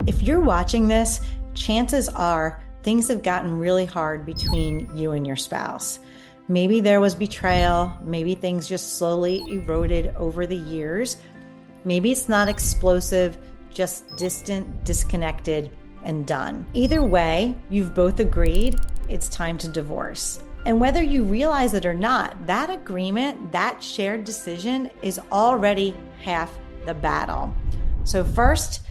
If you're watching this, chances are things have gotten really hard between you and your spouse. Maybe there was betrayal. Maybe things just slowly eroded over the years. Maybe it's not explosive, just distant, disconnected, and done. Either way, you've both agreed it's time to divorce. And whether you realize it or not, that agreement, that shared decision is already half the battle. So first,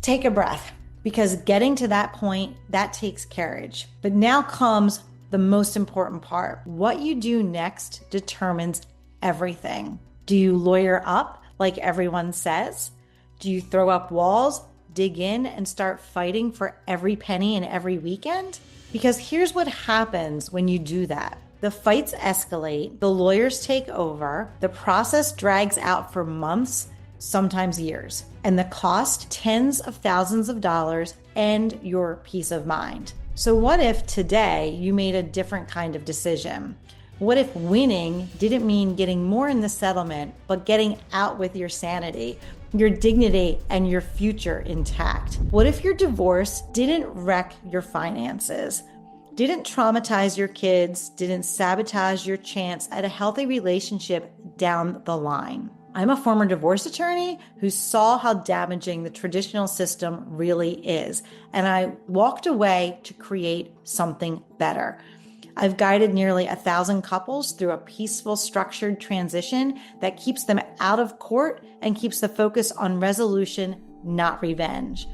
take a breath, because getting to that point, that takes courage. But now comes the most important part. What you do next determines everything. Do you lawyer up like everyone says? Do you throw up walls, dig in, and start fighting for every penny and every weekend? Because here's what happens when you do that. The fights escalate, the lawyers take over, the process drags out for months, sometimes years, and the cost tens of thousands of dollars and your peace of mind. So what if today you made a different kind of decision? What if winning didn't mean getting more in the settlement, but getting out with your sanity, your dignity, and your future intact? What if your divorce didn't wreck your finances, didn't traumatize your kids, didn't sabotage your chance at a healthy relationship down the line? I'm a former divorce attorney who saw how damaging the traditional system really is, and I walked away to create something better. I've guided nearly 1,000 couples through a peaceful, structured transition that keeps them out of court and keeps the focus on resolution, not revenge.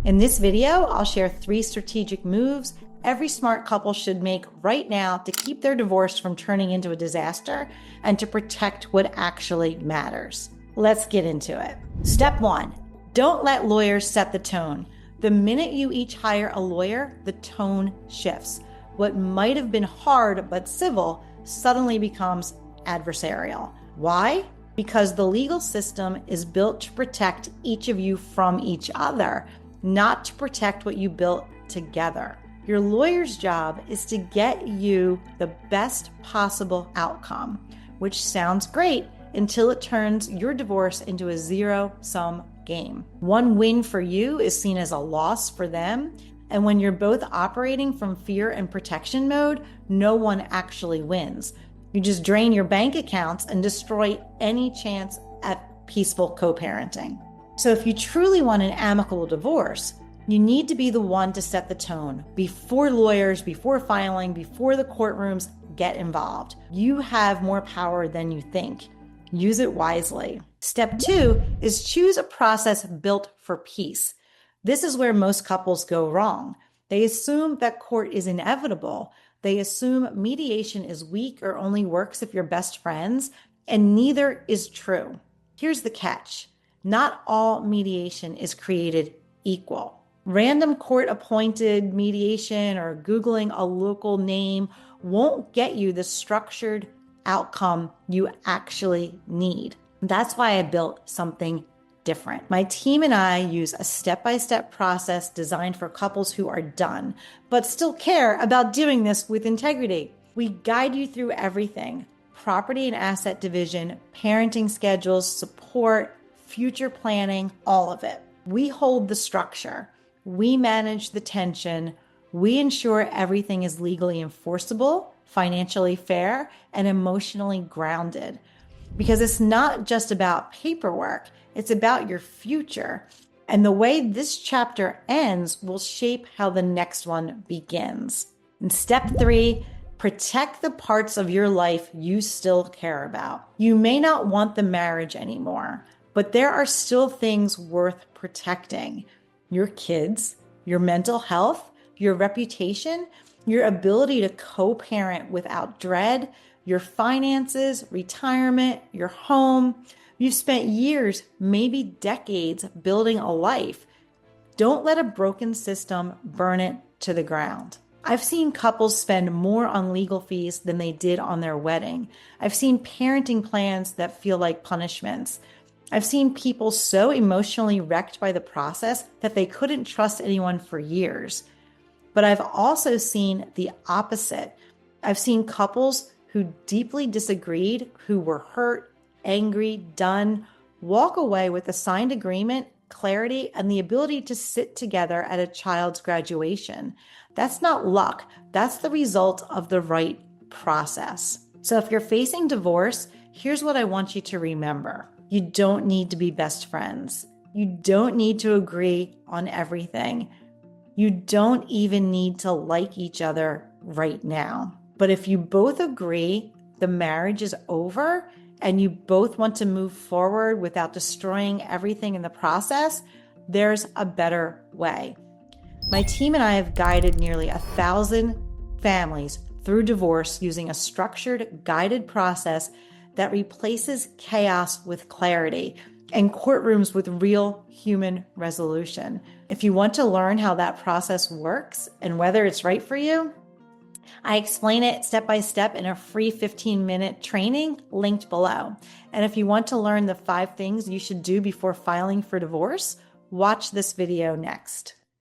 In this video, I'll share 3 strategic moves every smart couple should make right now to keep their divorce from turning into a disaster and to protect what actually matters. Let's get into it. Step 1, don't let lawyers set the tone. The minute you each hire a lawyer, the tone shifts. What might have been hard but civil suddenly becomes adversarial. Why? Because the legal system is built to protect each of you from each other, not to protect what you built together. Your lawyer's job is to get you the best possible outcome, which sounds great until it turns your divorce into a zero-sum game. One win for you is seen as a loss for them, and when you're both operating from fear and protection mode, no one actually wins. You just drain your bank accounts and destroy any chance at peaceful co-parenting. So if you truly want an amicable divorce, you need to be the one to set the tone before lawyers, before filing, before the courtrooms get involved. You have more power than you think. Use it wisely. Step 2 is choose a process built for peace. This is where most couples go wrong. They assume that court is inevitable. They assume mediation is weak or only works if you're best friends, and neither is true. Here's the catch. Not all mediation is created equal. Random court-appointed mediation or Googling a local name won't get you the structured outcome you actually need. That's why I built something different. My team and I use a step-by-step process designed for couples who are done, but still care about doing this with integrity. We guide you through everything: property and asset division, parenting schedules, support, future planning, all of it. We hold the structure. We manage the tension. We ensure everything is legally enforceable, financially fair, and emotionally grounded. Because it's not just about paperwork, it's about your future. And the way this chapter ends will shape how the next one begins. And step 3, protect the parts of your life you still care about. You may not want the marriage anymore, but there are still things worth protecting. Your kids, your mental health, your reputation, your ability to co-parent without dread, your finances, retirement, your home. You've spent years, maybe decades, building a life. Don't let a broken system burn it to the ground. I've seen couples spend more on legal fees than they did on their wedding. I've seen parenting plans that feel like punishments. I've seen people so emotionally wrecked by the process that they couldn't trust anyone for years. But I've also seen the opposite. I've seen couples who deeply disagreed, who were hurt, angry, done, walk away with a signed agreement, clarity, and the ability to sit together at a child's graduation. That's not luck. That's the result of the right process. So if you're facing divorce, here's what I want you to remember. You don't need to be best friends. You don't need to agree on everything. You don't even need to like each other right now. But if you both agree the marriage is over and you both want to move forward without destroying everything in the process, there's a better way. My team and I have guided nearly 1,000 families through divorce using a structured, guided process that replaces chaos with clarity and courtrooms with real human resolution. If you want to learn how that process works and whether it's right for you, I explain it step by step in a free 15-minute training linked below. And if you want to learn the 5 things you should do before filing for divorce, watch this video next.